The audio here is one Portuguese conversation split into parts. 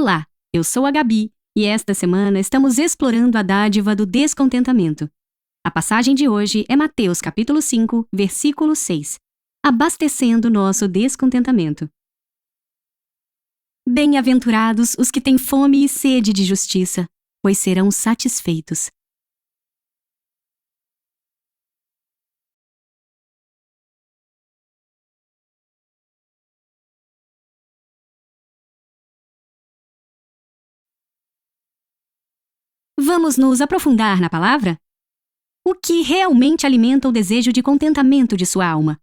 Olá, eu sou a Gabi e esta semana estamos explorando a dádiva do descontentamento. A passagem de hoje é Mateus capítulo 5, versículo 6. Abastecendo nosso descontentamento. Bem-aventurados os que têm fome e sede de justiça, pois serão satisfeitos. Vamos nos aprofundar na palavra? O que realmente alimenta o desejo de contentamento de sua alma?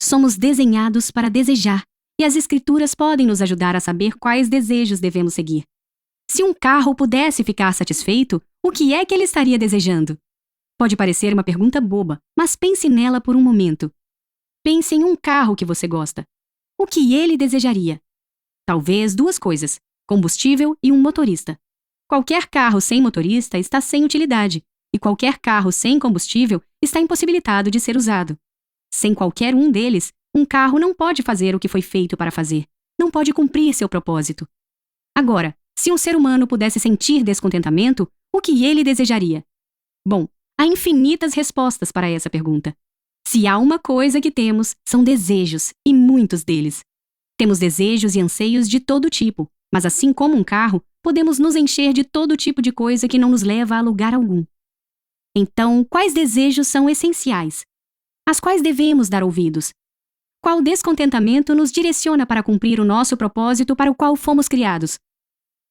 Somos desenhados para desejar, e as Escrituras podem nos ajudar a saber quais desejos devemos seguir. Se um carro pudesse ficar satisfeito, o que é que ele estaria desejando? Pode parecer uma pergunta boba, mas pense nela por um momento. Pense em um carro que você gosta. O que ele desejaria? Talvez duas coisas: combustível e um motorista. Qualquer carro sem motorista está sem utilidade, e qualquer carro sem combustível está impossibilitado de ser usado. Sem qualquer um deles, um carro não pode fazer o que foi feito para fazer, não pode cumprir seu propósito. Agora, se um ser humano pudesse sentir descontentamento, o que ele desejaria? Bom, há infinitas respostas para essa pergunta. Se há uma coisa que temos, são desejos, e muitos deles. Temos desejos e anseios de todo tipo, mas assim como um carro, podemos nos encher de todo tipo de coisa que não nos leva a lugar algum. Então, quais desejos são essenciais? Às quais devemos dar ouvidos? Qual descontentamento nos direciona para cumprir o nosso propósito para o qual fomos criados?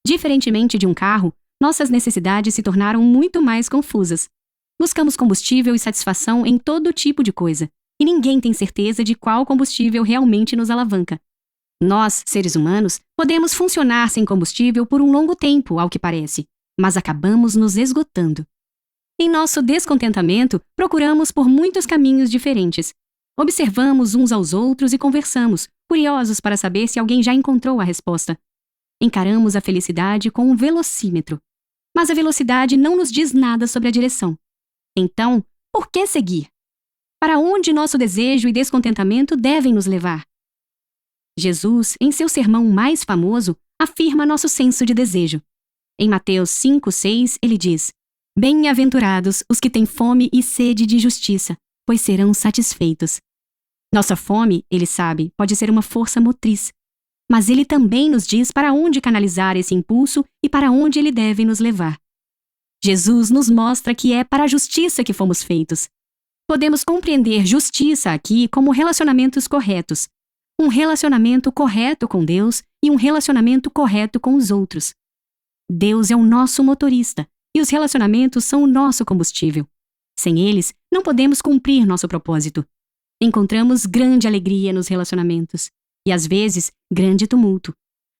Diferentemente de um carro, nossas necessidades se tornaram muito mais confusas. Buscamos combustível e satisfação em todo tipo de coisa, e ninguém tem certeza de qual combustível realmente nos alavanca. Nós, seres humanos, podemos funcionar sem combustível por um longo tempo, ao que parece, mas acabamos nos esgotando. Em nosso descontentamento, procuramos por muitos caminhos diferentes. Observamos uns aos outros e conversamos, curiosos para saber se alguém já encontrou a resposta. Encaramos a felicidade com um velocímetro. Mas a velocidade não nos diz nada sobre a direção. Então, por que seguir? Para onde nosso desejo e descontentamento devem nos levar? Jesus, em seu sermão mais famoso, afirma nosso senso de desejo. Em Mateus 5:6, ele diz: Bem-aventurados os que têm fome e sede de justiça, pois serão satisfeitos. Nossa fome, ele sabe, pode ser uma força motriz. Mas ele também nos diz para onde canalizar esse impulso e para onde ele deve nos levar. Jesus nos mostra que é para a justiça que fomos feitos. Podemos compreender justiça aqui como relacionamentos corretos. Um relacionamento correto com Deus e um relacionamento correto com os outros. Deus é o nosso motorista e os relacionamentos são o nosso combustível. Sem eles, não podemos cumprir nosso propósito. Encontramos grande alegria nos relacionamentos e, às vezes, grande tumulto.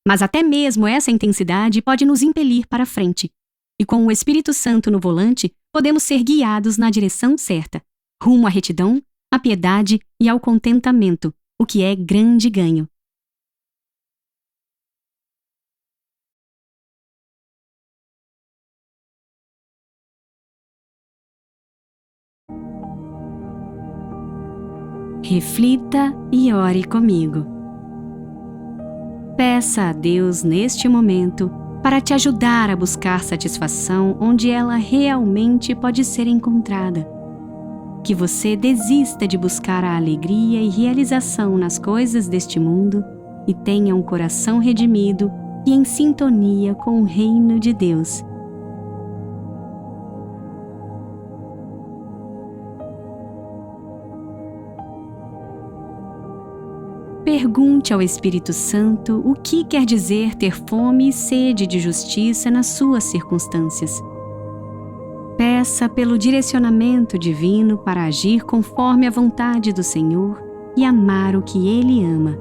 Mas até mesmo essa intensidade pode nos impelir para frente. E com o Espírito Santo no volante, podemos ser guiados na direção certa, rumo à retidão, à piedade e ao contentamento, o que é grande ganho. Reflita e ore comigo. Peça a Deus neste momento para te ajudar a buscar satisfação onde ela realmente pode ser encontrada. Que você desista de buscar a alegria e realização nas coisas deste mundo e tenha um coração redimido e em sintonia com o reino de Deus. Pergunte ao Espírito Santo o que quer dizer ter fome e sede de justiça nas suas circunstâncias. Peça pelo direcionamento divino para agir conforme a vontade do Senhor e amar o que Ele ama.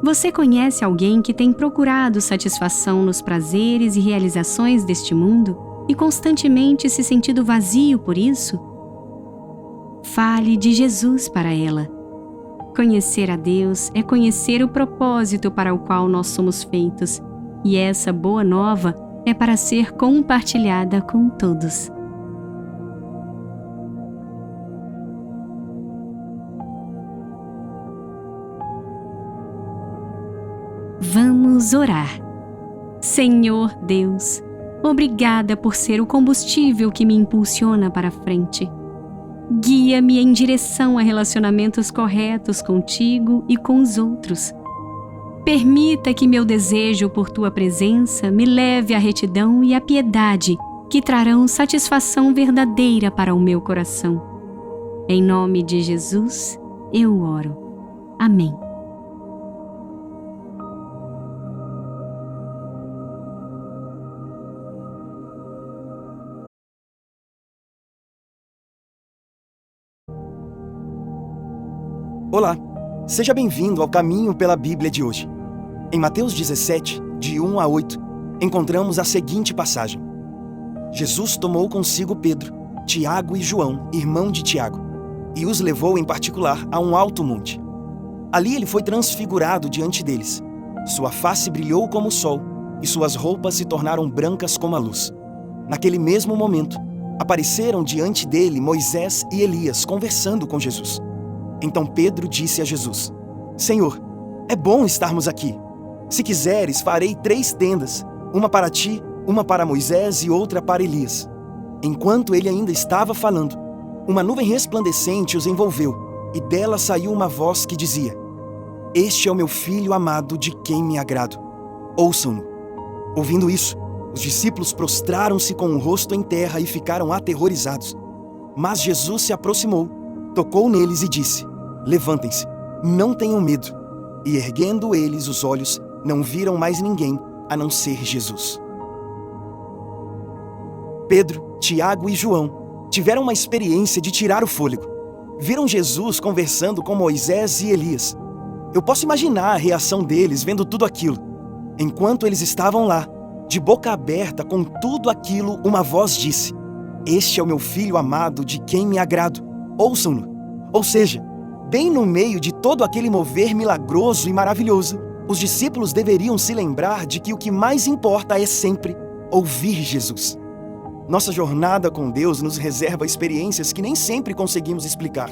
Você conhece alguém que tem procurado satisfação nos prazeres e realizações deste mundo e constantemente se sentido vazio por isso? Fale de Jesus para ela. Conhecer a Deus é conhecer o propósito para o qual nós somos feitos, e essa boa nova é para ser compartilhada com todos. Vamos orar. Senhor Deus, obrigada por ser o combustível que me impulsiona para a frente. Guia-me em direção a relacionamentos corretos contigo e com os outros. Permita que meu desejo por tua presença me leve à retidão e à piedade que trarão satisfação verdadeira para o meu coração. Em nome de Jesus, eu oro. Amém. Olá, seja bem-vindo ao Caminho pela Bíblia de hoje. Em Mateus 17, de 1 a 8, encontramos a seguinte passagem. Jesus tomou consigo Pedro, Tiago e João, irmão de Tiago, e os levou em particular a um alto monte. Ali ele foi transfigurado diante deles. Sua face brilhou como o sol, e suas roupas se tornaram brancas como a luz. Naquele mesmo momento, apareceram diante dele Moisés e Elias conversando com Jesus. Então Pedro disse a Jesus: Senhor, é bom estarmos aqui. Se quiseres, farei 3 tendas, uma para ti, uma para Moisés e outra para Elias. Enquanto ele ainda estava falando, uma nuvem resplandecente os envolveu, e dela saiu uma voz que dizia: Este é o meu filho amado, de quem me agrado. Ouçam-no. Ouvindo isso, os discípulos prostraram-se com o rosto em terra e ficaram aterrorizados. Mas Jesus se aproximou, tocou neles e disse: Levantem-se, não tenham medo. E erguendo eles os olhos, não viram mais ninguém a não ser Jesus. Pedro, Tiago e João tiveram uma experiência de tirar o fôlego. Viram Jesus conversando com Moisés e Elias. Eu posso imaginar a reação deles vendo tudo aquilo. Enquanto eles estavam lá, de boca aberta com tudo aquilo, uma voz disse: Este é o meu filho amado, de quem me agrado. Ouçam-no. Ou seja, bem no meio de todo aquele mover milagroso e maravilhoso, os discípulos deveriam se lembrar de que o que mais importa é sempre ouvir Jesus. Nossa jornada com Deus nos reserva experiências que nem sempre conseguimos explicar.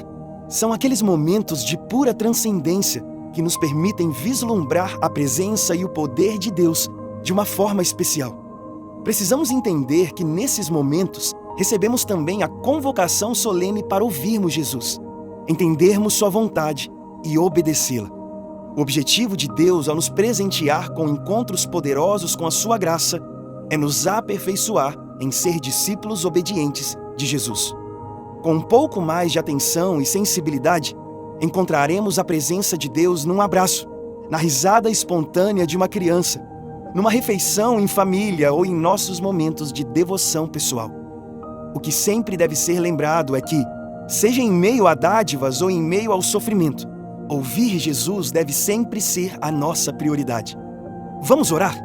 São aqueles momentos de pura transcendência que nos permitem vislumbrar a presença e o poder de Deus de uma forma especial. Precisamos entender que nesses momentos recebemos também a convocação solene para ouvirmos Jesus, entendermos sua vontade e obedecê-la. O objetivo de Deus ao nos presentear com encontros poderosos com a sua graça é nos aperfeiçoar em ser discípulos obedientes de Jesus. Com um pouco mais de atenção e sensibilidade, encontraremos a presença de Deus num abraço, na risada espontânea de uma criança, numa refeição em família ou em nossos momentos de devoção pessoal. O que sempre deve ser lembrado é que, seja em meio a dádivas ou em meio ao sofrimento, ouvir Jesus deve sempre ser a nossa prioridade. Vamos orar?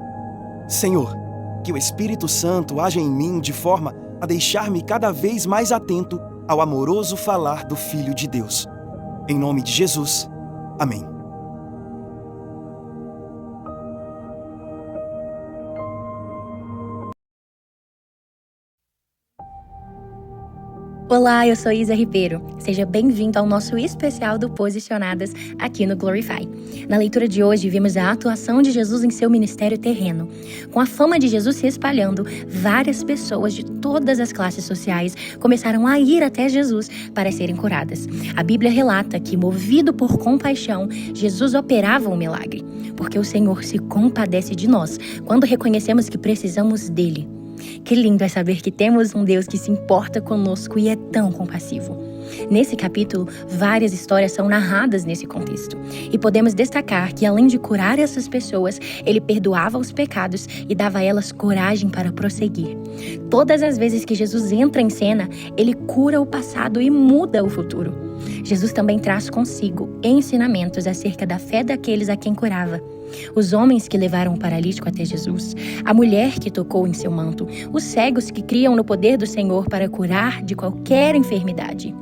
Senhor, que o Espírito Santo haja em mim de forma a deixar-me cada vez mais atento ao amoroso falar do Filho de Deus. Em nome de Jesus. Amém. Olá, eu sou Isa Ribeiro. Seja bem-vindo ao nosso especial do Posicionadas aqui no Glorify. Na leitura de hoje, vimos a atuação de Jesus em seu ministério terreno. Com a fama de Jesus se espalhando, várias pessoas de todas as classes sociais começaram a ir até Jesus para serem curadas. A Bíblia relata que, movido por compaixão, Jesus operava um milagre, porque o Senhor se compadece de nós quando reconhecemos que precisamos dele. Que lindo é saber que temos um Deus que se importa conosco e é tão compassivo. Nesse capítulo, várias histórias são narradas nesse contexto. E podemos destacar que, além de curar essas pessoas, ele perdoava os pecados e dava a elas coragem para prosseguir. Todas as vezes que Jesus entra em cena, ele cura o passado e muda o futuro. Jesus também traz consigo ensinamentos acerca da fé daqueles a quem curava. Os homens que levaram o paralítico até Jesus, a mulher que tocou em seu manto, os cegos que criam no poder do Senhor para curar de qualquer enfermidade.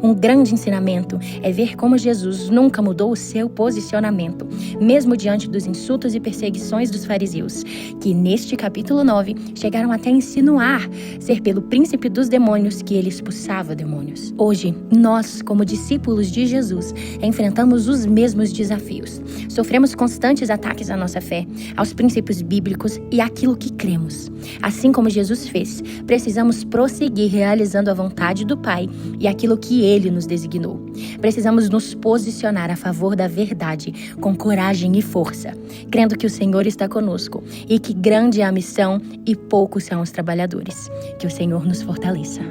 Um grande ensinamento é ver como Jesus nunca mudou o seu posicionamento, mesmo diante dos insultos e perseguições dos fariseus, que neste capítulo 9 chegaram até a insinuar ser pelo príncipe dos demônios que ele expulsava demônios. Hoje, nós, como discípulos de Jesus, enfrentamos os mesmos desafios. Sofremos constantes ataques à nossa fé, aos princípios bíblicos e àquilo que cremos. Assim como Jesus fez, precisamos prosseguir realizando a vontade do Pai e aquilo que Ele nos designou. Precisamos nos posicionar a favor da verdade, com coragem e força, crendo que o Senhor está conosco e que grande é a missão e poucos são os trabalhadores. Que o Senhor nos fortaleça.